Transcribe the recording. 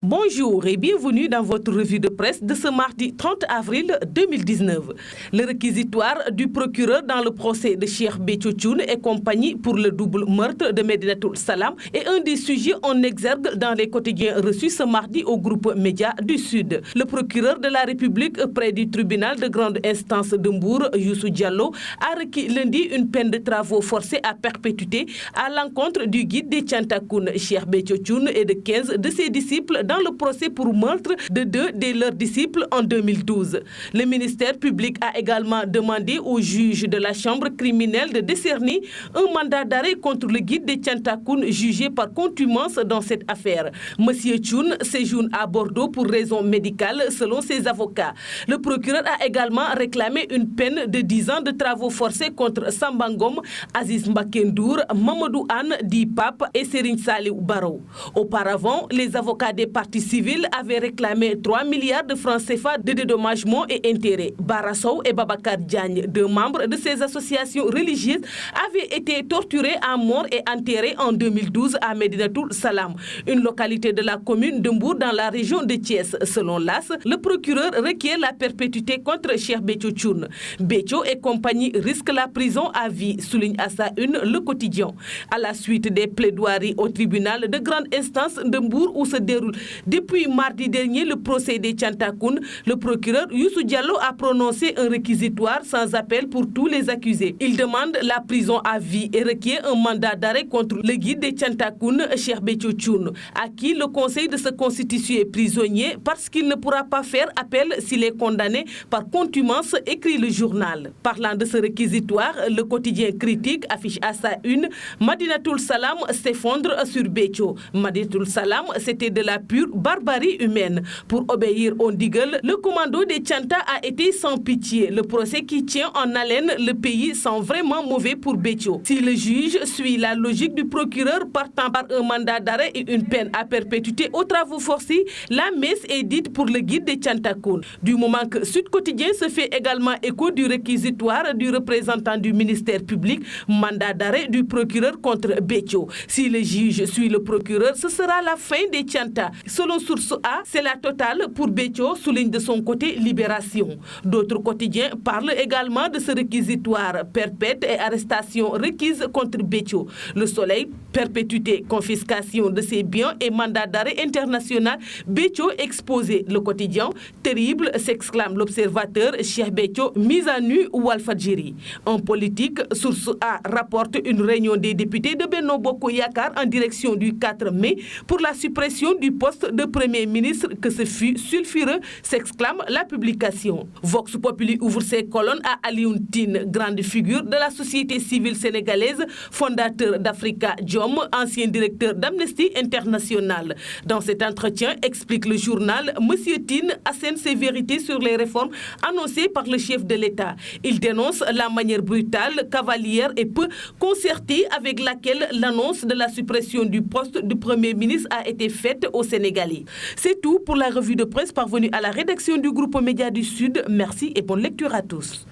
Bonjour et bienvenue dans votre revue de presse de ce mardi 30 avril 2019. Le réquisitoire du procureur dans le procès de Cheikh Béthio Thioune et compagnie pour le double meurtre de Médinatoul Salam est un des sujets en exergue dans les quotidiens reçus ce mardi au groupe Média du Sud. Le procureur de la République près du tribunal de grande instance de Mbour, Youssou Diallo, a requis lundi une peine de travaux forcés à perpétuité à l'encontre du guide des Thiantakoun, Cheikh Béthio Thioune, et de 15 de ses disciples dans le procès pour meurtre de 2 de leurs disciples en 2012. Le ministère public a également demandé au juge de la chambre criminelle de décerner un mandat d'arrêt contre le guide des Thiantakoun jugé par contumace dans cette affaire. Monsieur Thioune séjourne à Bordeaux pour raison médicale selon ses avocats. Le procureur a également réclamé une peine de 10 ans de travaux forcés contre Samba Ngom, Aziz Mbacké Ndour, Mamadou Anne dit Pape et Serigne Saliou Baro. Auparavant, les avocats des parties civiles avaient réclamé 3 milliards de francs CFA de dédommagement et intérêts. Bara Sow et Babacar Diagne, deux membres de ces associations religieuses, avaient été torturés à mort et enterrés en 2012 à Médinatoul Salam, une localité de la commune de Mbour dans la région de Thiès. Selon l'AS, le procureur requiert la perpétuité contre Cheikh Béthio Thioune. Béthio et compagnie risquent la prison à vie, souligne à sa une le quotidien. À la suite des plaidoiries au tribunal de grande instance de Mbour où se déroule depuis mardi dernier le procès des Thiantakoun, le procureur Youssou Diallo a prononcé un réquisitoire sans appel pour tous les accusés. Il demande la prison à vie et requiert un mandat d'arrêt contre le guide des Thiantakoun, Cheikh Béthio Thioune, à qui le conseille de se constituer prisonnier parce qu'il ne pourra pas faire appel s'il est condamné par contumace, écrit le journal. Parlant de ce réquisitoire, le quotidien Critique affiche à sa une Médinatoul Salam s'effondre sur Béthio. Médinatoul Salam, c'était de la pure barbarie humaine. Pour obéir au ndigal, le commando des Thianta a été sans pitié. Le procès qui tient en haleine le pays sent vraiment mauvais pour Béthio. Si le juge suit la logique du procureur partant par un mandat d'arrêt et une peine à perpétuité aux travaux forcés, la messe est dite pour le guide des Thiantakoun. Du moment que Sud Quotidien se fait également écho du réquisitoire du représentant du ministère public, mandat d'arrêt du procureur contre Béthio. Si le juge suit le procureur, ce sera la fin des Thianta. Selon Source A, c'est la totale pour Béthio, souligne de son côté Libération. D'autres quotidiens parlent également de ce réquisitoire perpète et arrestation requise contre Béthio. Le Soleil, perpétuité, confiscation de ses biens et mandat d'arrêt international. Béthio exposé. Le quotidien, terrible, s'exclame l'Observateur. Cheikh Béthio, mise à nu Walfadjri. En politique, Source A rapporte une réunion des députés de Benno Bokk Yakaar en direction du 4 mai pour la suppression du poste de Premier ministre. Que ce fut sulfureux, s'exclame la publication. Vox Populi ouvre ses colonnes à Alioune Tine, grande figure de la société civile sénégalaise, fondateur d'Africa Jom, ancien directeur d'Amnesty International. Dans cet entretien, explique le journal, Monsieur Tine assène ses vérités sur les réformes annoncées par le chef de l'État. Il dénonce la manière brutale, cavalière et peu concertée avec laquelle l'annonce de la suppression du poste de Premier ministre a été faite aux Sénégalais. C'est tout pour la revue de presse parvenue à la rédaction du groupe Média du Sud. Merci et bonne lecture à tous.